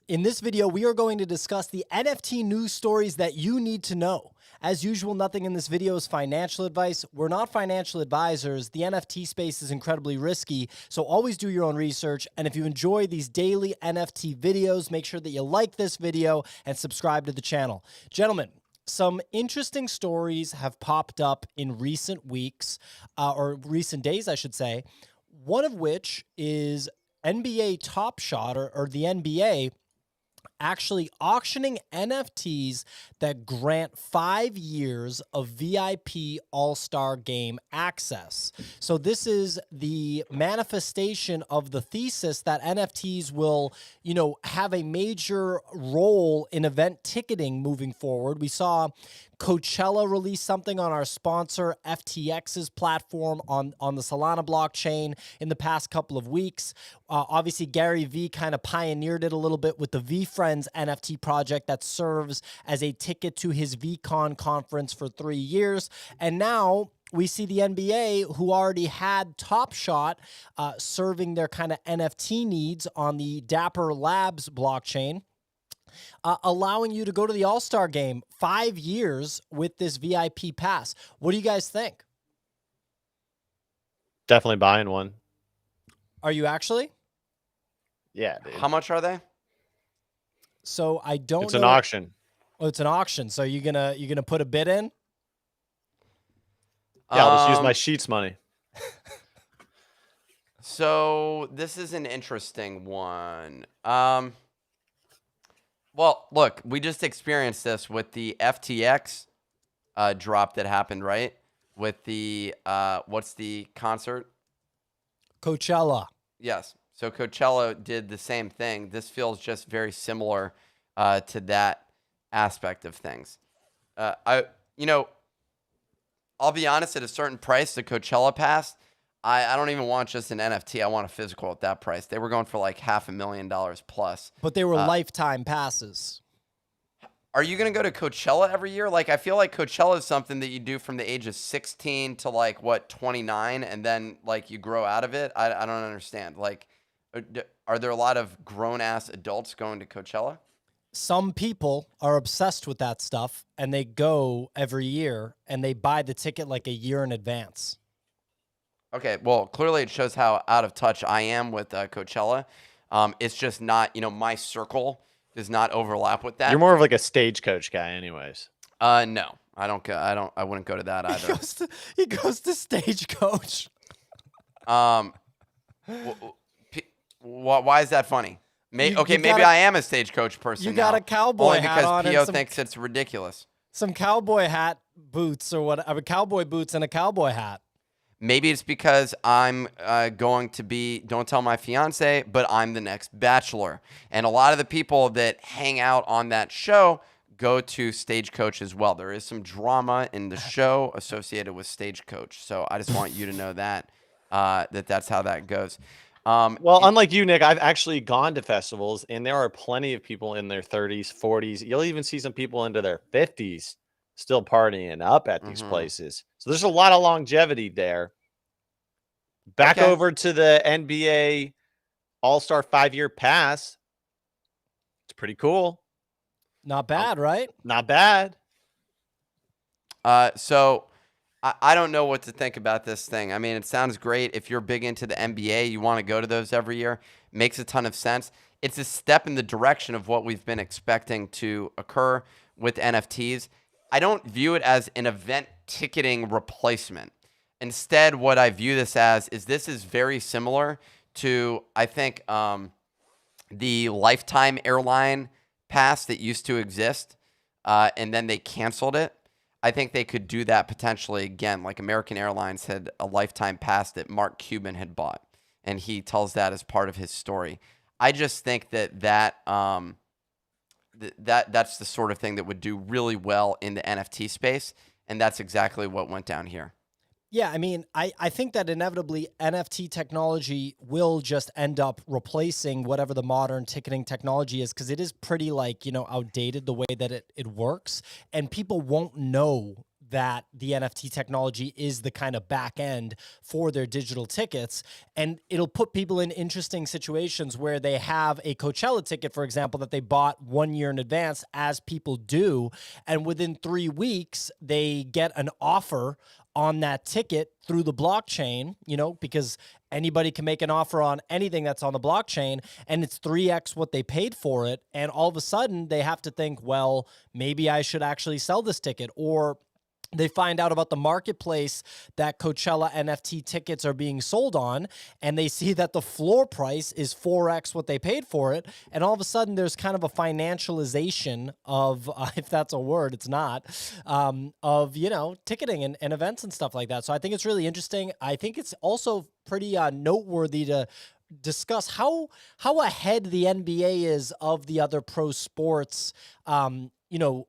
In this video, we are going to discuss the NFT news stories that you need to know. As usual, nothing in this video is financial advice. We're not financial advisors. The NFT space is incredibly risky, so always do your own research. And if you enjoy these daily NFT videos, make sure that you like this video and subscribe to the channel. Gentlemen, some interesting stories have popped up in recent weeks, or recent days, I should say, one of which is NBA Top Shot, or the NBA, actually auctioning NFTs that grant 5 years of VIP All-Star Game access. So this is the manifestation of the thesis that NFTs will, have a major role in event ticketing moving forward. We saw Coachella release something on our sponsor FTX's platform on the Solana blockchain in the past couple of weeks. Obviously, Gary Vee kind of pioneered it a little bit with the VeeFriends NFT project that serves as a ticket to his VCon conference for 3 years. And now we see the NBA, who already had Top Shot serving their kind of NFT needs on the Dapper Labs blockchain, allowing you to go to the All-Star Game 5 years with this VIP pass. What do you guys think? Definitely buying one. Are you actually? Yeah, dude. How much are they? So I don't know. It's an auction. Oh, it's an auction. So you're gonna put a bid in? Yeah, I'll just use my Sheets money. So this is an interesting one. Well, look, we just experienced this with the FTX drop that happened, right? With the what's the concert? Coachella. Yes. So Coachella did the same thing. This feels just very similar to that aspect of things. I'll be honest, at a certain price, the Coachella pass, I don't even want just an NFT. I want a physical at that price. They were going for like $500,000 plus. But they were lifetime passes. Are you going to go to Coachella every year? Like, I feel like Coachella is something that you do from the age of 16 to like, 29, and then like you grow out of it. I don't understand. Like, are there a lot of grown-ass adults going to Coachella? Some people are obsessed with that stuff, and they go every year, and they buy the ticket like a year in advance. Okay, well, clearly it shows how out of touch I am with Coachella. It's just not, my circle does not overlap with that. You're more of like a stagecoach guy, anyways. No, I don't go. I wouldn't go to that either. He goes to Stagecoach. Why is that funny? Maybe I am a stagecoach person. You got now, a cowboy only hat because on Pio and thinks it's ridiculous. Some cowboy hat boots or what? Cowboy boots and a cowboy hat. Maybe it's because I'm going to be, don't tell my fiance, but I'm the next Bachelor. And a lot of the people that hang out on that show go to Stagecoach as well. There is some drama in the show associated with Stagecoach. So I just want you to know that, that's how that goes. Well, unlike you, Nick, I've actually gone to festivals, and there are plenty of people in their 30s, 40s. You'll even see some people into their 50s still partying up at these places. So there's a lot of longevity there. Back over to the NBA All-Star 5-year pass. It's pretty cool. Not bad, right? Not bad. So I don't know what to think about this thing. I mean, it sounds great. If you're big into the NBA, you want to go to those every year. Makes a ton of sense. It's a step in the direction of what we've been expecting to occur with NFTs. I don't view it as an event ticketing replacement. Instead, what I view this as is this is very similar to, I think, the Lifetime airline pass that used to exist, and then they canceled it. I think they could do that potentially again, like American Airlines had a Lifetime pass that Mark Cuban had bought, and he tells that as part of his story. I just think that's the sort of thing that would do really well in the NFT space, and that's exactly what went down here. Yeah, I mean, I think that inevitably NFT technology will just end up replacing whatever the modern ticketing technology is, because it is pretty outdated the way that it works, and people won't know that the NFT technology is the kind of back end for their digital tickets. And it'll put people in interesting situations where they have a Coachella ticket, for example, that they bought 1 year in advance, as people do. And within 3 weeks, they get an offer on that ticket through the blockchain, because anybody can make an offer on anything that's on the blockchain, and it's 3x what they paid for it. And all of a sudden they have to think, well, maybe I should actually sell this ticket. Or they find out about the marketplace that Coachella NFT tickets are being sold on, and they see that the floor price is 4x what they paid for it. And all of a sudden there's kind of a financialization of, if that's a word, it's not, of, ticketing and events and stuff like that. So I think it's really interesting. I think it's also pretty noteworthy to discuss how ahead the NBA is of the other pro sports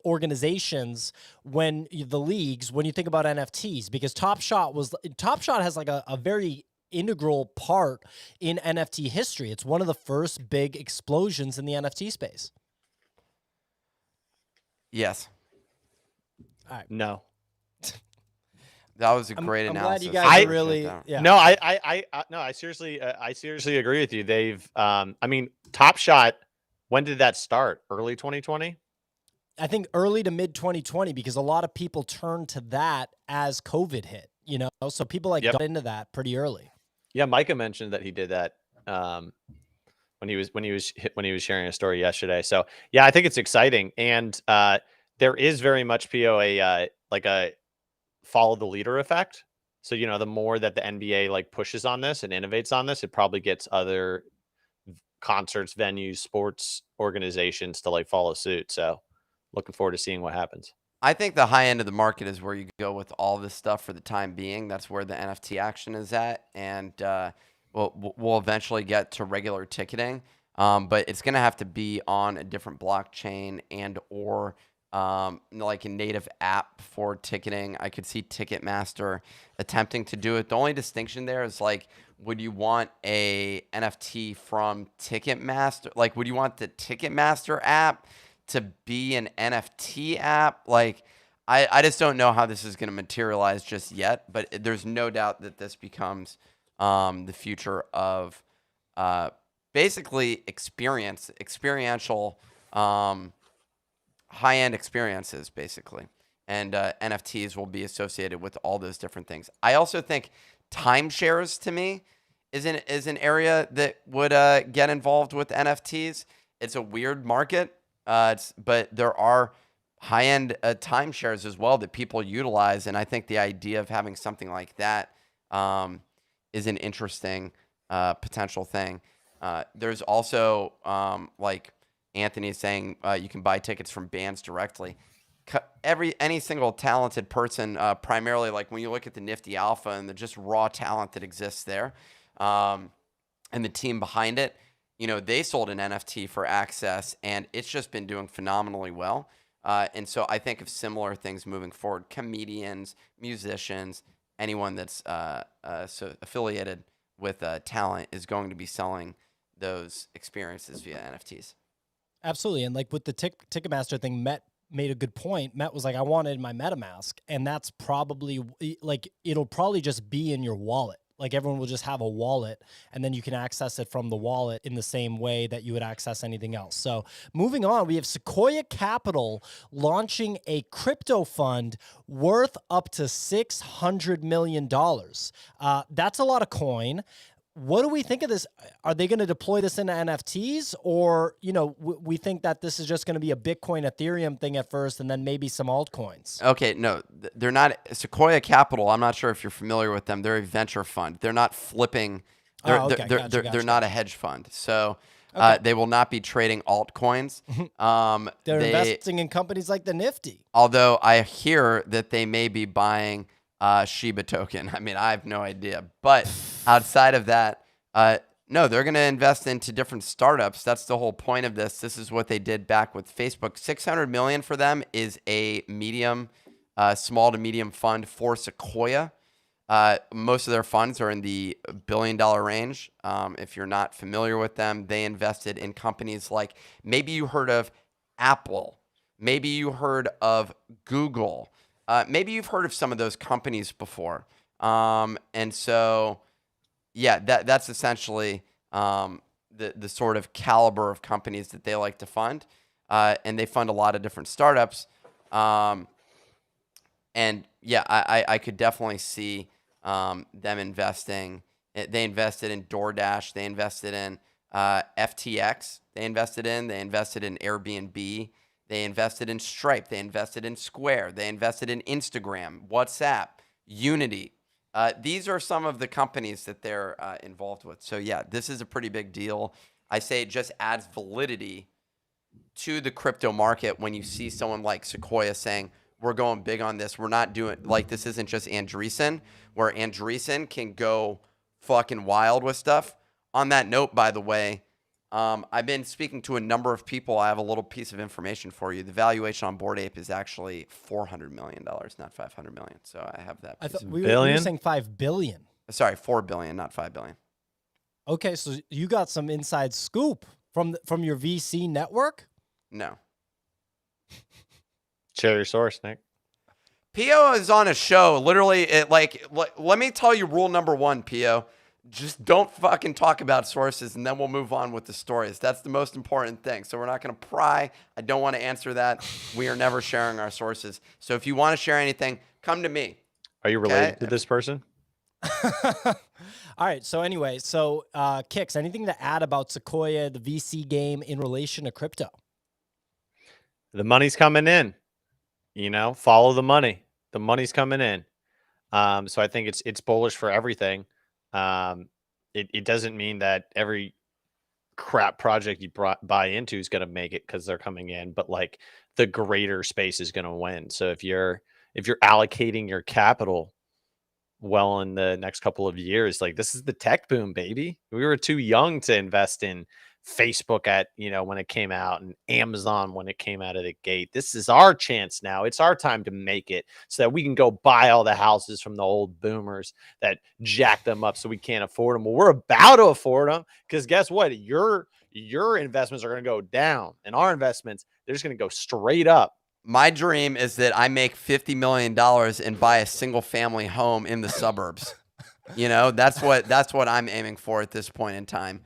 organizations, when the leagues, when you think about NFTs, because Top Shot has like a very integral part in NFT history. It's one of the first big explosions in the NFT space. Yes. All right. No. That was a great analysis. I'm glad you guys are really, yeah. No, I seriously agree with you. They've, Top Shot, when did that start? Early 2020? I think early to mid 2020, because a lot of people turned to that as COVID hit, so people got into that pretty early. Yeah. Micah mentioned that he did that, when he was sharing a story yesterday. So yeah, I think it's exciting. And, there is very much a follow the leader effect. So, the more that the NBA pushes on this and innovates on this, it probably gets other concerts, venues, sports organizations to follow suit. So looking forward to seeing what happens. I think the high end of the market is where you go with all this stuff for the time being. That's where the NFT action is at. And we'll eventually get to regular ticketing. But it's going to have to be on a different blockchain or like a native app for ticketing. I could see Ticketmaster attempting to do it. The only distinction there is would you want a NFT from Ticketmaster? Would you want the Ticketmaster app to be an NFT app? I just don't know how this is going to materialize just yet, but there's no doubt that this becomes the future of basically experiential high-end experiences, basically. And NFTs will be associated with all those different things. I also think timeshares, to me, is an area that would get involved with NFTs. It's a weird market. But there are high-end timeshares as well that people utilize, and I think the idea of having something like that is an interesting potential thing. There's also, like Anthony is saying, you can buy tickets from bands directly. Any single talented person, primarily when you look at the Nifty Alpha and the just raw talent that exists there, and the team behind it. They sold an NFT for access, and it's just been doing phenomenally well. And so I think of similar things moving forward. Comedians, musicians, anyone that's affiliated with talent is going to be selling those experiences via NFTs. Absolutely. And with the Ticketmaster thing, Met made a good point. Met was I wanted my MetaMask, and that's probably it'll probably just be in your wallet. Everyone will just have a wallet, and then you can access it from the wallet in the same way that you would access anything else. So moving on, we have Sequia Capital launching a crypto fund worth up to $600 million. That's a lot of coin. What do we think of this? Are they going to deploy this into NFTs, or, we think that this is just going to be a Bitcoin, Ethereum thing at first, and then maybe some altcoins? Okay, no, they're not. Sequoia Capital, I'm not sure if you're familiar with them. They're a venture fund. They're not flipping. They're not a hedge fund. So they will not be trading altcoins. They're investing in companies like the Nifty. Although I hear that they may be buying Shiba token. I have no idea. But outside of that, no, they're going to invest into different startups. That's the whole point of this. This is what they did back with Facebook. $600 million for them is a small to medium fund for Sequoia. Most of their funds are in the $1 billion range. If you're not familiar with them, they invested in companies like, maybe you heard of Apple, maybe you heard of Google. maybe you've heard of some of those companies before. And so, yeah, that's essentially the sort of caliber of companies that they like to fund. And they fund a lot of different startups. And yeah, I could definitely see them investing. They invested in DoorDash. They invested in FTX. They invested in Airbnb. They invested in Stripe. They invested in Square. They invested in Instagram, WhatsApp, Unity. These are some of the companies that they're involved with. So yeah, this is a pretty big deal. I say it just adds validity to the crypto market when you see someone like Sequia saying, we're going big on this. We're not doing, like, this isn't just Andreessen, where Andreessen can go fucking wild with stuff. On that note, by the way, I've been speaking to a number of people. I have a little piece of information for you. The valuation on Bored Ape is actually $400 million, not $500 million. So I have that. I thought Piece. we were saying 5 billion. Sorry, 4 billion, not 5 billion. Okay, so you got some inside scoop from your VC network? No. Share your source, Nick. Pio is on a show. Literally, let me tell you rule number 1, Pio. Just don't fucking talk about sources, and then we'll move on with the stories. That's the most important thing. So we're not going to pry. I don't want to answer that. We are never sharing our sources. So if you want to share anything, come to me. Are you related to this person? All right. So anyway, Kix, anything to add about Sequoia, the VC game in relation to crypto? The money's coming in. Follow the money. The money's coming in. So I think it's bullish for everything. It doesn't mean that every crap project you buy into is going to make it because they're coming in, but like the greater space is going to win. So if you're allocating your capital well in the next couple of years, like, this is the tech boom, baby. We were too young to invest in Facebook when it came out, and Amazon when it came out of the gate. This is our chance now. It's our time to make it so that we can go buy all the houses from the old boomers that jack them up so we can't afford them. Well, we're about to afford them, because guess what? Your investments are going to go down, and our investments, they're just going to go straight up. My dream is that I make $50 million and buy a single family home in the suburbs. That's what I'm aiming for at this point in time.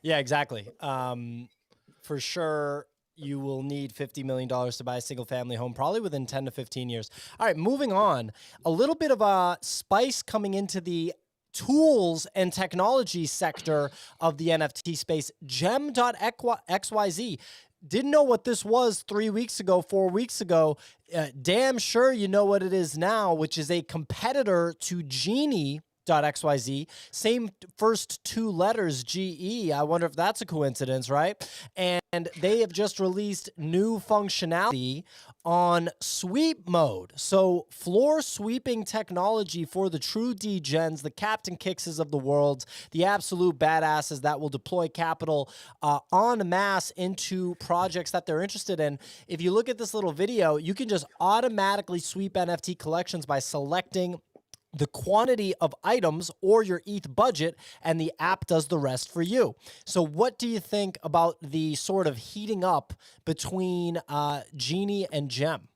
Yeah, exactly. For sure, you will need $50 million to buy a single family home, probably within 10 to 15 years. All right, moving on. A little bit of a spice coming into the tools and technology sector of the NFT space. Gem.xyz. Didn't know what this was 3 weeks ago, 4 weeks ago. Damn sure you know what it is now, which is a competitor to Genie. .xyz, same first 2 letters, GE. I wonder if that's a coincidence, right? And they have just released new functionality on sweep mode. So floor sweeping technology for the true degens, the Captain Kixes of the world, the absolute badasses that will deploy capital en masse into projects that they're interested in. If you look at this little video, you can just automatically sweep NFT collections by selecting the quantity of items or your ETH budget, and the app does the rest for you. So what do you think about the sort of heating up between Genie and Gem?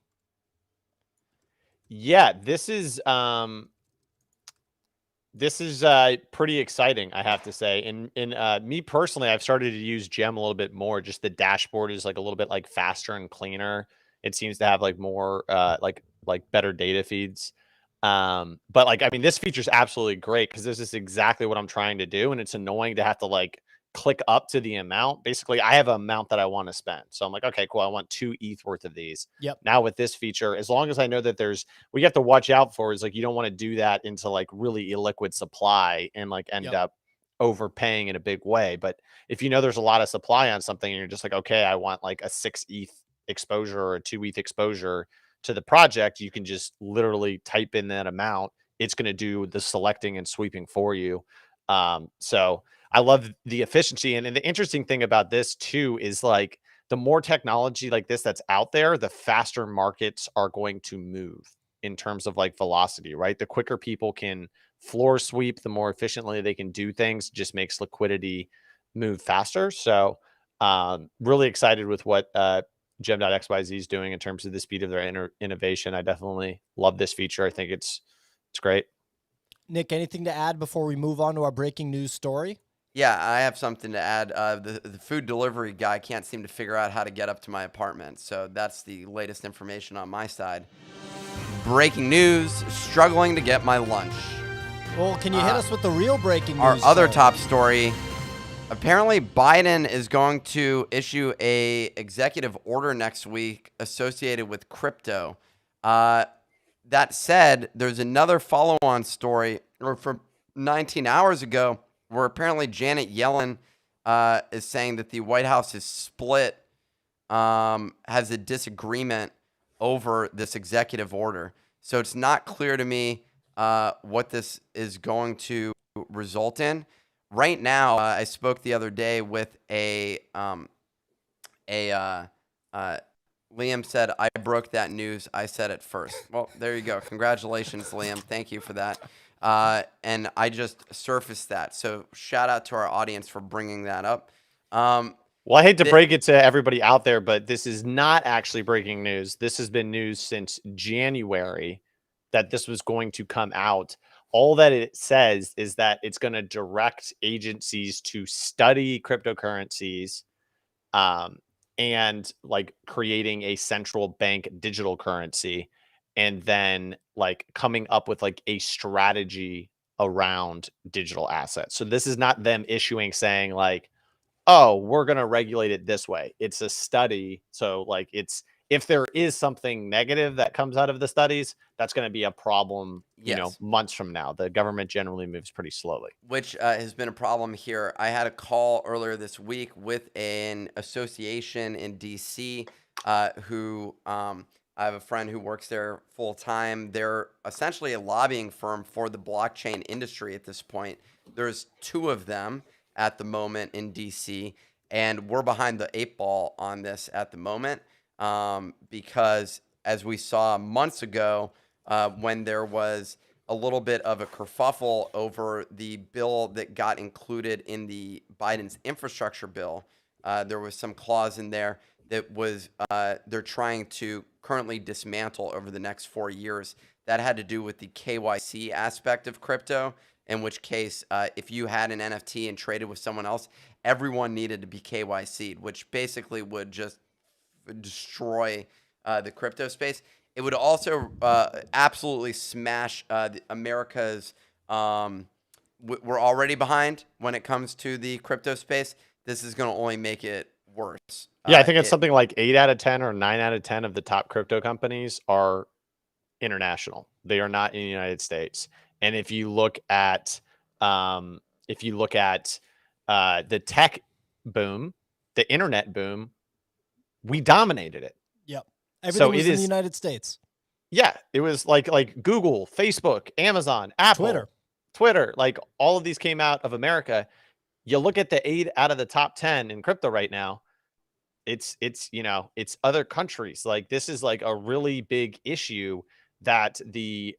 Yeah, this is pretty exciting, I have to say. And me personally, I've started to use Gem a little bit more. Just the dashboard is like a little bit like faster and cleaner. It seems to have like more like better data feeds. But like, I mean, this feature is absolutely great because this is exactly what I'm trying to do. And it's annoying to have to like click up to the amount. Basically, I have an amount that I want to spend. So I'm like, okay, cool. I want 2 ETH worth of these. Yep. Now with this feature, as long as I know that what you have to watch out for is like, you don't want to do that into like really illiquid supply and like end up overpaying in a big way. But if you know there's a lot of supply on something and you're just like, okay, I want like a 6 ETH exposure or a 2 ETH exposure to the project, you can just literally type in that amount. It's going to do the selecting and sweeping for you. So I love the efficiency. And the interesting thing about this too is like the more technology like this that's out there, the faster markets are going to move in terms of like velocity, right? The quicker people can floor sweep, the more efficiently they can do things, just makes liquidity move faster. So really excited with what Gem.xyz is doing in terms of the speed of their innovation. I definitely love this feature. I think it's great. Nick, anything to add before we move on to our breaking news story? Yeah, I have something to add. The food delivery guy can't seem to figure out how to get up to my apartment. So that's the latest information on my side. Breaking news, struggling to get my lunch. Well, can you hit us with the real breaking news? Our other story? top story, apparently Biden is going to issue a executive order next week associated with crypto. That said, there's another follow-on story from 19 hours ago where apparently Janet Yellen is saying that the White House is split, has a disagreement over this executive order. So it's not clear to me what this is going to result in. Right now, I spoke the other day with Liam said, I broke that news. I said it first. Well, there you go. Congratulations, Liam. Thank you for that. And I just surfaced that. So shout out to our audience for bringing that up. Well, I hate to break it to everybody out there, but this is not actually breaking news. This has been news since January that this was going to come out. All that it says is that it's going to direct agencies to study cryptocurrencies, and like creating a central bank digital currency, and then like coming up with like a strategy around digital assets. So this is not them issuing saying like, oh, we're going to regulate it this way. It's a study. So like if there is something negative that comes out of the studies, that's going to be a problem, months from now. The government generally moves pretty slowly. Which has been a problem here. I had a call earlier this week with an association in DC who I have a friend who works there full time. They're essentially a lobbying firm for the blockchain industry at this point. There's 2 of them at the moment in DC, and we're behind the 8 ball on this at the moment because as we saw months ago when there was a little bit of a kerfuffle over the bill that got included in the Biden's infrastructure bill, there was some clause in there that was they're trying to currently dismantle over the next 4 years. That had to do with the KYC aspect of crypto, in which case, if you had an NFT and traded with someone else, everyone needed to be KYC'd, which basically would just destroy the crypto space. It would also absolutely smash America's. We're already behind when it comes to the crypto space. This is going to only make it worse. Yeah, I think it's something like 8 out of 10 or 9 out of 10 of the top crypto companies are international. They are not in the United States. And if you look at the tech boom, the internet boom, we dominated it. Yep. Everything was in the United States. Yeah, it was like Google, Facebook, Amazon, Apple, Twitter, like all of these came out of America. You look at the 8 out of the top 10 in crypto right now, it's other countries. Like this is like a really big issue that the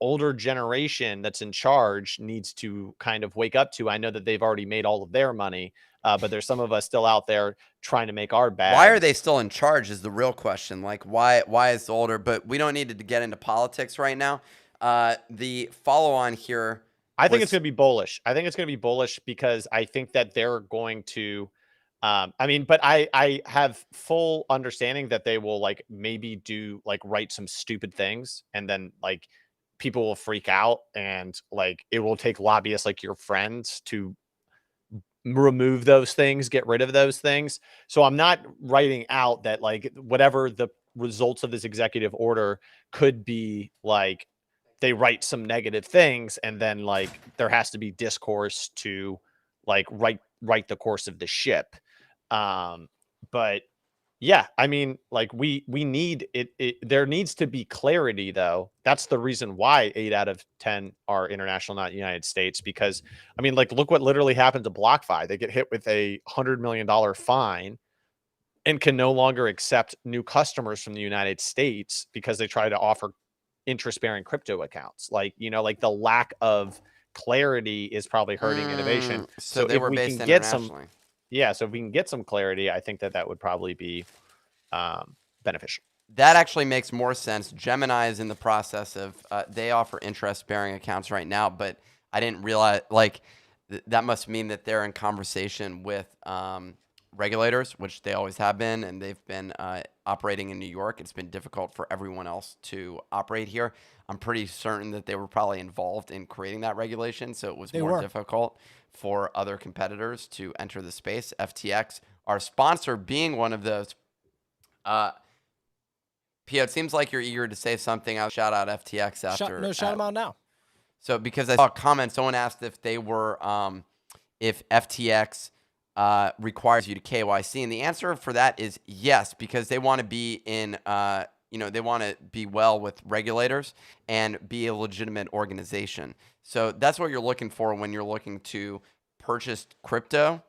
older generation that's in charge needs to kind of wake up to. I know that they've already made all of their money, but there's some of us still out there trying to make our bag. Why are they still in charge is the real question. Like why is the older, but we don't need to get into politics right now. The follow on here. I think it's going to be bullish. I think it's going to be bullish because I think that they're going to, but I have full understanding that they will like maybe write some stupid things and then like people will freak out and like it will take lobbyists like your friends to remove those things, get rid of those things. So I'm not writing out that like whatever the results of this executive order could be, like they write some negative things and then like there has to be discourse to like write the course of the ship. But yeah, I mean, like we need it. There needs to be clarity, though. That's the reason why 8 out of 10 are international, not United States. Because I mean, like, look what literally happened to BlockFi. They get hit with a $100 million fine and can no longer accept new customers from the United States because they try to offer interest-bearing crypto accounts. Like, like the lack of clarity is probably hurting innovation. So they if were we based can get internationally. yeah, so if we can get some clarity, I think that would probably be beneficial. That actually makes more sense. Gemini is in the process of they offer interest-bearing accounts right now, but I didn't realize that must mean that they're in conversation with regulators, which they always have been, and they've been operating in New York. It's been difficult for everyone else to operate here. I'm pretty certain that they were probably involved in creating that regulation, so it was more difficult for other competitors to enter the space. FTX, our sponsor, being one of those. Pio, it seems like you're eager to say something. I'll shout out FTX after. Shout them out now. So because I saw a comment, someone asked if they were, if FTX requires you to KYC, and the answer for that is yes, because they want to be in, they want to be well with regulators and be a legitimate organization. So that's what you're looking for when you're looking to purchase crypto.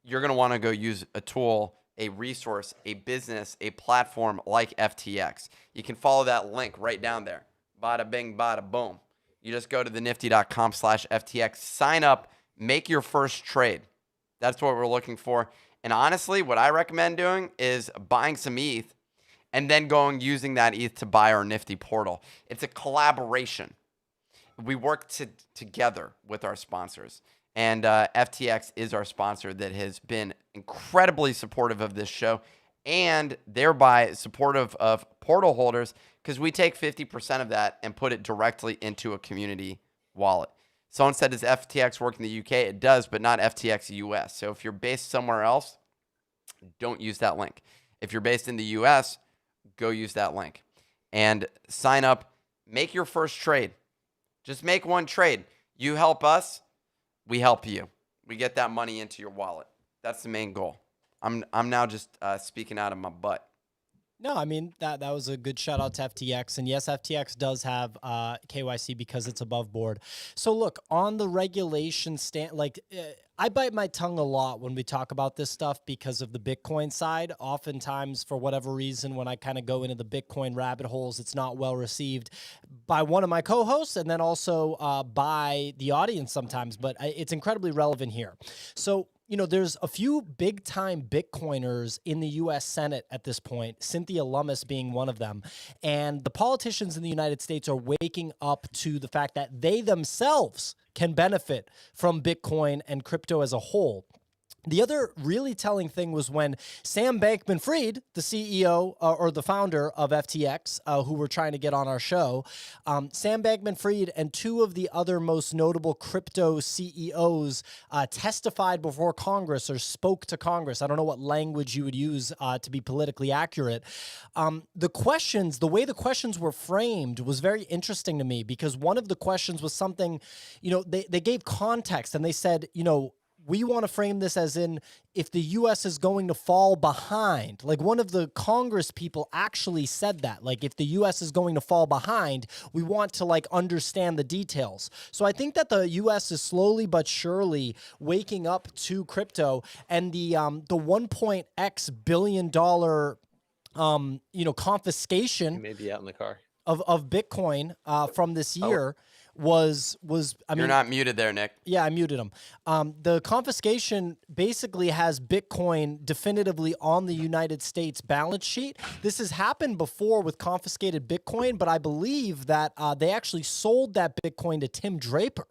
You're going to want to go use a tool, a resource, a business, a platform like FTX. You can follow that link right down there. Bada bing, bada boom. You just go to thenifty.com/FTX, sign up, make your first trade. That's what we're looking for. And honestly, what I recommend doing is buying some ETH and then using that ETH to buy our Nifty portal. It's a collaboration. We work together with our sponsors. And FTX is our sponsor that has been incredibly supportive of this show and thereby supportive of portal holders, because we take 50% of that and put it directly into a community wallet. Someone said, does FTX work in the UK? It does, but not FTX US. So if you're based somewhere else, don't use that link. If you're based in the US, go use that link. And sign up, make your first trade. Just make one trade. You help us, we help you. We get that money into your wallet. That's the main goal. I'm now just speaking out of my butt. No, I mean, that was a good shout out to FTX. And yes, FTX does have KYC because it's above board. So look, on the regulation I bite my tongue a lot when we talk about this stuff because of the Bitcoin side. Oftentimes, for whatever reason, when I kind of go into the Bitcoin rabbit holes, it's not well received by one of my co-hosts and then also by the audience sometimes. But it's incredibly relevant here. So, there's a few big-time Bitcoiners in the U.S. Senate at this point, Cynthia Lummis being one of them. And the politicians in the United States are waking up to the fact that they themselves can benefit from Bitcoin and crypto as a whole. The other really telling thing was when Sam Bankman-Fried, the CEO or the founder of FTX, who we're trying to get on our show, Sam Bankman-Fried and two of the other most notable crypto CEOs testified before Congress or spoke to Congress. I don't know what language you would use to be politically accurate. The way the questions were framed was very interesting to me because one of the questions was something, they gave context and they said, we want to frame this as in if the U.S. is going to fall behind. Like one of the Congress people actually said that. Like if the U.S. is going to fall behind, we want to understand the details. So I think that the U.S. is slowly but surely waking up to crypto and the 1.x billion dollar confiscation. You may be out in the car. Of Bitcoin from this year. Was I mean, you're not muted there, Nick. Yeah, I muted him. The confiscation basically has Bitcoin definitively on the United States balance sheet. This has happened before with confiscated Bitcoin, but I believe that they actually sold that Bitcoin to Tim Draper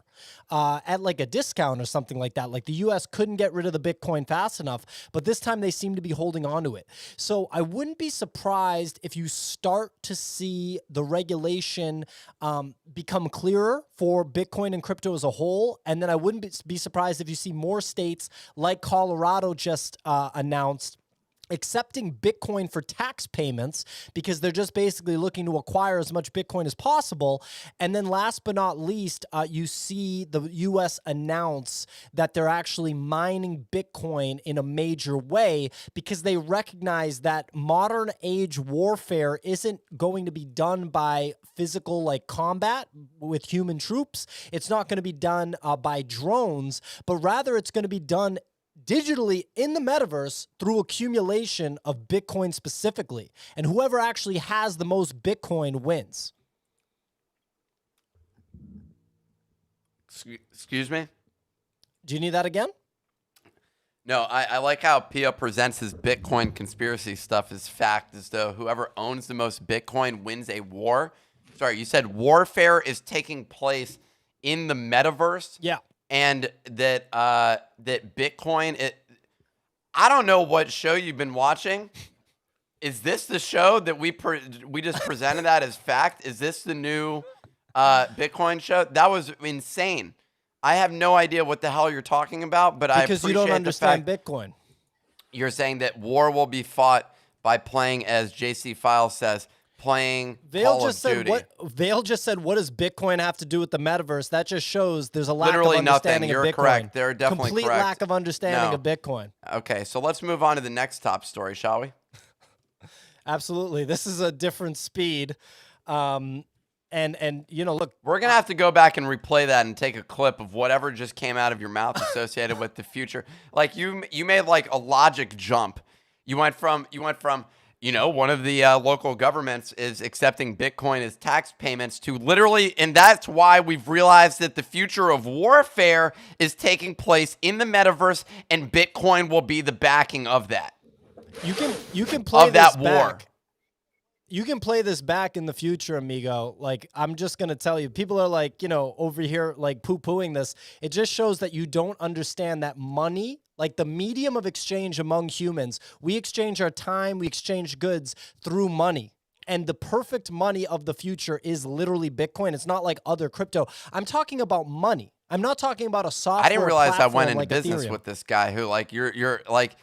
at a discount or something like that. Like the U.S. couldn't get rid of the Bitcoin fast enough, but this time they seem to be holding on to it. So I wouldn't be surprised if you start to see the regulation become clearer for Bitcoin and crypto as a whole. And then I wouldn't be surprised if you see more states like Colorado just announced accepting Bitcoin for tax payments because they're just basically looking to acquire as much Bitcoin as possible. And then last but not least, you see the U.S. announce that they're actually mining Bitcoin in a major way because they recognize that modern age warfare isn't going to be done by physical combat with human troops. It's not going to be done by drones, but rather it's going to be done digitally in the metaverse through accumulation of Bitcoin specifically. And whoever actually has the most Bitcoin wins. Excuse me? Do you need that again? No, I like how Pia presents his Bitcoin conspiracy stuff as fact, as though whoever owns the most Bitcoin wins a war. Sorry, you said warfare is taking place in the metaverse. Yeah. And that that Bitcoin. I don't know what show you've been watching. Is this the show that we just presented that as fact? Is this the new Bitcoin show? That was insane. I have no idea what the hell you're talking about, but I appreciate because you don't understand the fact Bitcoin. you're saying that war will be fought by playing, as JC File says, playing Call of Duty. Vale just said, what does Bitcoin have to do with the metaverse? That just shows there's a lack Literally of nothing. understanding You're of Bitcoin. correct. They're definitely Complete correct. lack of understanding No. of Bitcoin. Okay, so let's move on to the next top story, shall we? Absolutely. This is a different speed. And you know, look, We're going to have to go back and replay that and take a clip of whatever just came out of your mouth associated with the future. Like you made like a logic jump. You went from, you know, one of the local governments is accepting Bitcoin as tax payments to literally, and that's why we've realized that the future of warfare is taking place in the metaverse, and Bitcoin will be the backing of that. you can play Of that this war. back. You can play this back in the future, amigo. Like, I'm just going to tell you, people are like, you know, over here, like poo-pooing this. It just shows that you don't understand that money, like the medium of exchange among humans, we exchange our time, we exchange goods through money. And the perfect money of the future is literally Bitcoin. It's not like other crypto. I'm talking about money. I'm not talking about a software I didn't realize I went platform into like business Ethereum. with this guy who like you're like,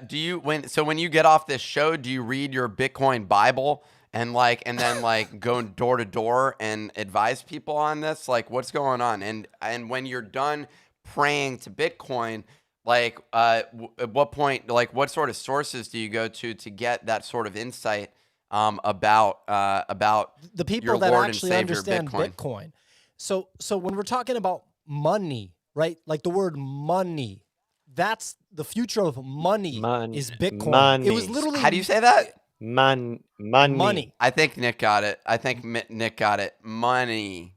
dude, when you get off this show, do you read your Bitcoin Bible and then go door to door and advise people on this? Like, what's going on? And when you're done praying to Bitcoin, like at what point, like what sort of sources do you go to get that sort of insight about the people your that Lord and actually Savior understand Bitcoin. So when we're talking about money, right? Like the word money, that's the future of money is Bitcoin. It was Money. literally How do you say that? Money. I think Nick got it. Nick got it. Money.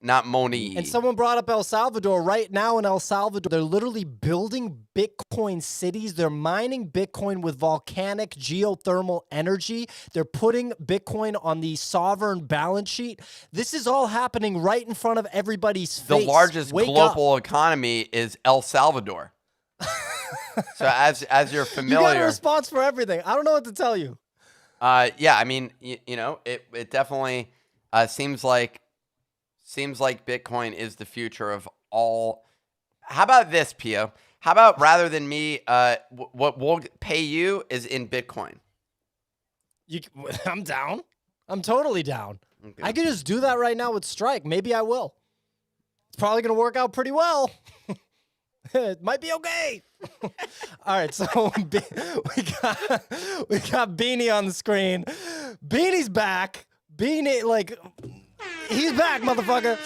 Not money. And someone brought up El Salvador. Right now in El Salvador, they're literally building Bitcoin cities. They're mining Bitcoin with volcanic geothermal energy. They're putting Bitcoin on the sovereign balance sheet. This is all happening right in front of everybody's The face. largest Wake global economy is El Salvador. So as you're up. You familiar, got a response for everything. I don't know what to tell you. yeah, I mean, you know, it definitely seems like Bitcoin is the future of all. How about this, Pio? How about rather than me, what we'll pay you is in Bitcoin? I'm down. I'm totally down. Okay. I could just do that right now with Strike. Maybe I will. It's probably going to work out pretty well. It might be okay. All right, so we got Beanie on the screen. Beanie's back. Beanie, like, he's back, motherfucker.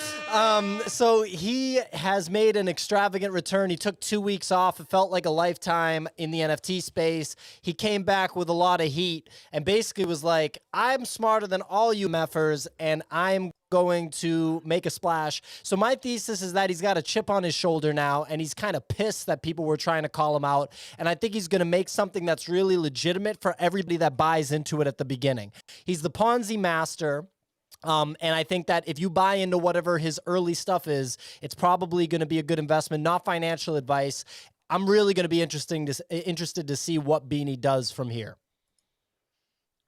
So he has made an extravagant return. He took 2 weeks off. It felt like a lifetime in the NFT space. He came back with a lot of heat and basically was like, I'm smarter than all you meffers, and I'm going to make a splash. So my thesis is that he's got a chip on his shoulder now, and he's kind of pissed that people were trying to call him out. And I think he's going to make something that's really legitimate for everybody that buys into it at the beginning. He's the Ponzi master. And I think that if you buy into whatever his early stuff is, it's probably going to be a good investment, not financial advice. I'm really going to be interested to see what Beanie does from here.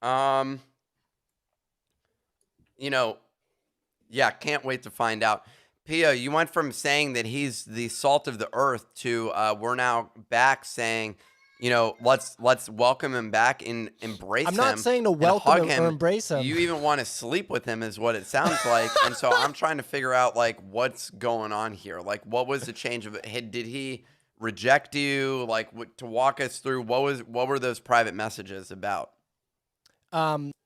You know, yeah, can't wait to find out. Pio, you went from saying that he's the salt of the earth to we're now back saying, you know, let's welcome him back and embrace him. I'm not saying to welcome him or embrace him. You even want to sleep with him is what it sounds like. And so I'm trying to figure out like what's going on here. Like what was the change of it? Did he reject you? Like to walk us through what were those private messages about?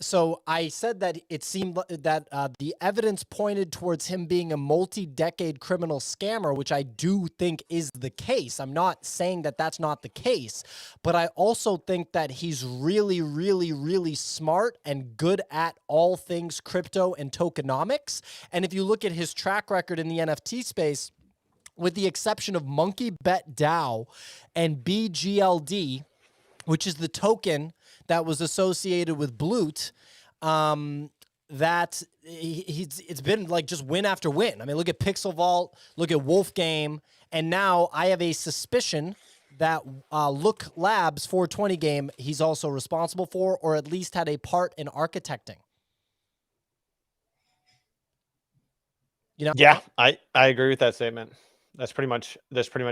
So I said that it seemed that the evidence pointed towards him being a multi-decade criminal scammer, which I do think is the case. I'm not saying that that's not the case, but I also think that he's really, really, really smart and good at all things crypto and tokenomics. And if you look at his track record in the NFT space, with the exception of Monkey Bet DAO and BGLD, which is the token that was associated with Bloot, that it's been like just win after win. I mean, look at Pixel Vault, look at Wolf Game, and now I have a suspicion that Look Labs 420 game he's also responsible for, or at least had a part in architecting. You know? Yeah, I agree with that statement. That's pretty much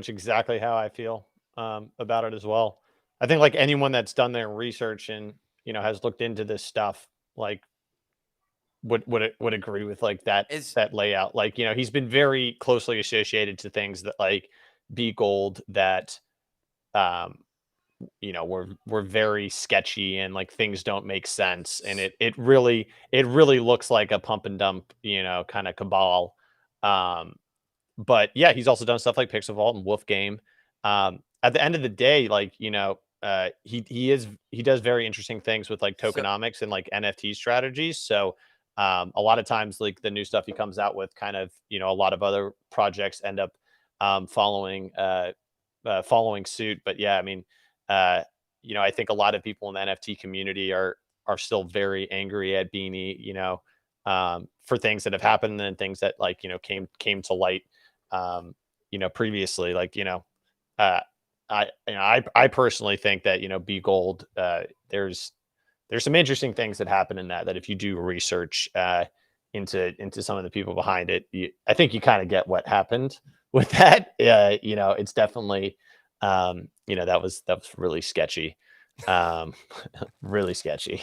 exactly how I feel about it as well. I think like anyone that's done their research and has looked into this stuff, like would agree with like that layout. Like he's been very closely associated to things that like Be Gold that were very sketchy and like things don't make sense, and it really looks like a pump and dump kind of cabal. But yeah, he's also done stuff like Pixel Vault and Wolf Game. At the end of the day, like he does very interesting things with like tokenomics and like NFT strategies. So a lot of times like the new stuff he comes out with kind of a lot of other projects end up following suit. But yeah, I mean I think a lot of people in the NFT community are still very angry at Beanie for things that have happened and things that like came to light previously. Like I personally think that Be Gold, there's some interesting things that happen in that if you do research into some of the people behind it, I think you kind of get what happened with that. It's definitely that was really sketchy. Really sketchy.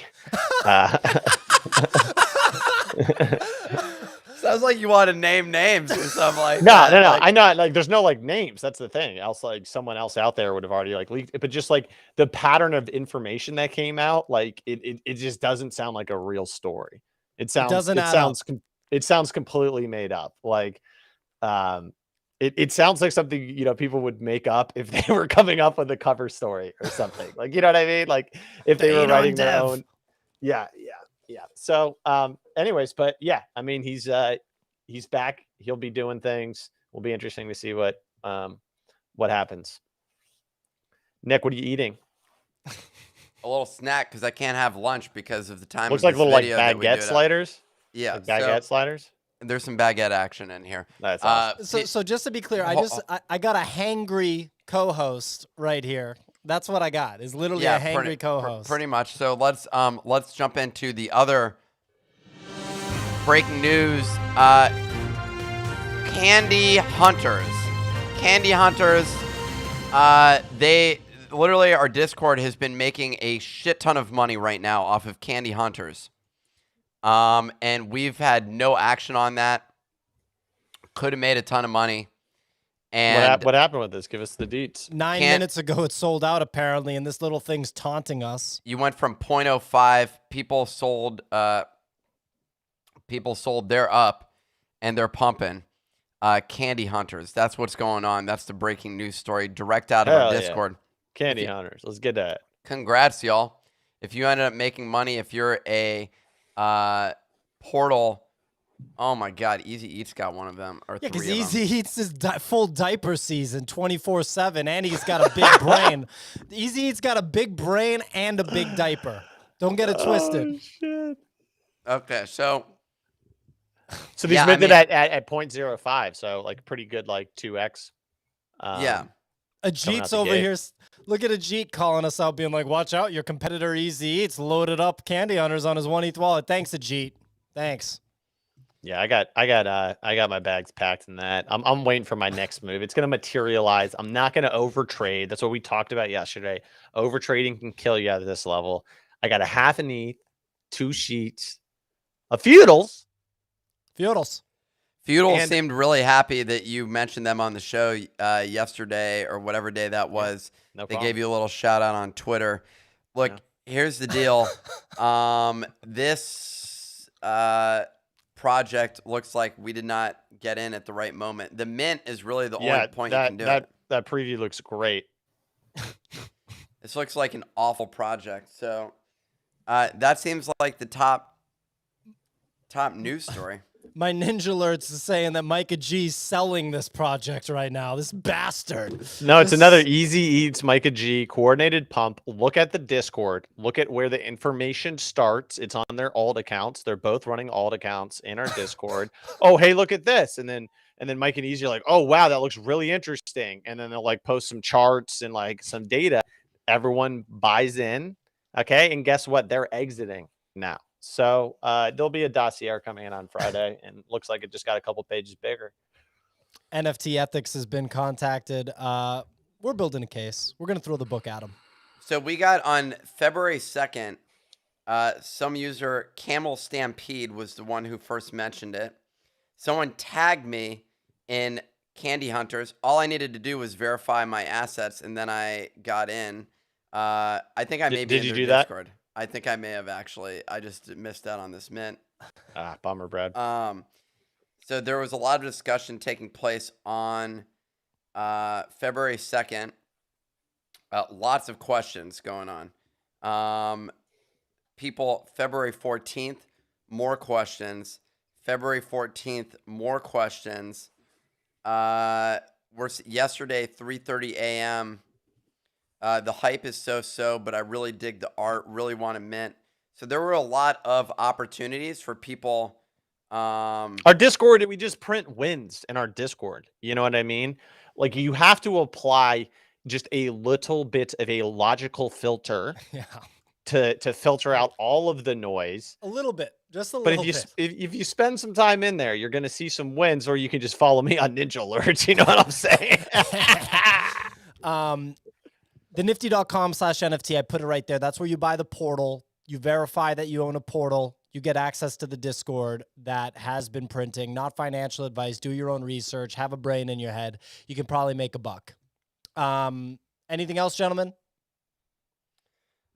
Sounds like you want to name names or something like no, that. No. Like, I know, like, there's no like names. That's the thing. Else, like, someone else out there would have already like leaked it. But just like the pattern of information that came out, like it just doesn't sound like a real story. It sounds completely made up. Like, it sounds like something people would make up if they were coming up with a cover story or something. Like, you know what I mean? Like if they were writing their own. Yeah. So, anyways, but yeah, I mean, he's back. He'll be doing things. Will be interesting to see what happens. Nick, what are you eating? a little snack because I can't have lunch because of the time. Looks of like this little like video that we do baguette it sliders. Yeah, like baguette sliders. There's some baguette action in here. That's awesome. So just to be clear, I got a hangry co-host right here. That's what I got. Is literally a hangry co-host. Pretty much. So let's jump into the other breaking news. Candy Hunters. They literally, our Discord has been making a shit ton of money right now off of Candy Hunters. And we've had no action on that. Could have made a ton of money. And what happened with this? Give us the deets. 9 minutes ago, it sold out apparently, and this little thing's taunting us. You went from 0.05. People sold. They're up, and they're pumping. Candy Hunters. That's what's going on. That's the breaking news story direct out of our Discord. Yeah. Candy Hunters. Let's get that. Congrats, y'all. If you ended up making money, if you're a Portal. Oh my God, Easy Eats got one of them or three of them. Yeah, because Easy Eats is full diaper season 24/7, and he's got a big brain. Easy Eats got a big brain and a big diaper. Don't get it twisted. Oh, shit. Okay, so these minted at 0.05, so like pretty good, like 2x. Yeah. Ajit's over here. Look at Ajit calling us out, being like, "Watch out, your competitor Easy Eats loaded up Candy Hunters on his One ETH wallet." Thanks, Ajit. Thanks. Yeah, I got my bags packed in that. I'm waiting for my next move. It's gonna materialize. I'm not gonna overtrade. That's what we talked about yesterday. Overtrading can kill you at this level. I got a half an ETH, 2 sheets, a feudals. Feudal seemed really happy that you mentioned them on the show yesterday or whatever day that was. No they problem. gave you a little shout out on Twitter. Look, here's the deal. This project looks like we did not get in at the right moment. The mint is really the only point you can do. That preview looks great. This looks like an awful project. So that seems like the top news story. My Ninja Alerts is saying that Micah G's selling this project right now. This bastard. No, it's This- another Easy Eats Micah G coordinated pump. Look at the Discord. Look at where the information starts. It's on their alt accounts. They're both running alt accounts in our Discord. Oh, hey, look at this. And then Mike and Easy are like, oh wow, that looks really interesting. And then they'll like post some charts and like some data. Everyone buys in. Okay. And guess what? They're exiting now. So there'll be a dossier coming in on Friday, and looks like it just got a couple pages bigger. NFT Ethics has been contacted. We're building a case. We're going to throw the book at them. So we got on February 2nd, some user, Camel Stampede, was the one who first mentioned it. Someone tagged me in Candy Hunters. All I needed to do was verify my assets, and then I got in. I think I may be in their Discord. That? I think I may have actually. I just missed out on this mint. Bummer, Brad. So there was a lot of discussion taking place on February 2nd. Lots of questions going on. People, February 14th, more questions. February 14th, more questions. Yesterday, 3:30 a.m. The hype is so, but I really dig the art, really want to mint. So there were a lot of opportunities for people. Our Discord, we just print wins in our Discord. You know what I mean? Like, you have to apply just a little bit of a logical filter to filter out all of the noise. A little bit, just a little bit. But if you spend some time in there, you're going to see some wins, or you can just follow me on Ninja Alerts. You know what I'm saying? The nifty.com/NFT, I put it right there. That's where you buy the portal. You verify that you own a portal. You get access to the Discord that has been printing. Not financial advice. Do your own research. Have a brain in your head. You can probably make a buck. Anything else, gentlemen?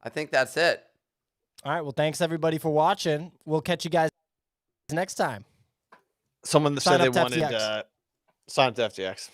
I think that's it. All right. Well, thanks everybody for watching. We'll catch you guys next time. Someone said they wanted sign up to FTX.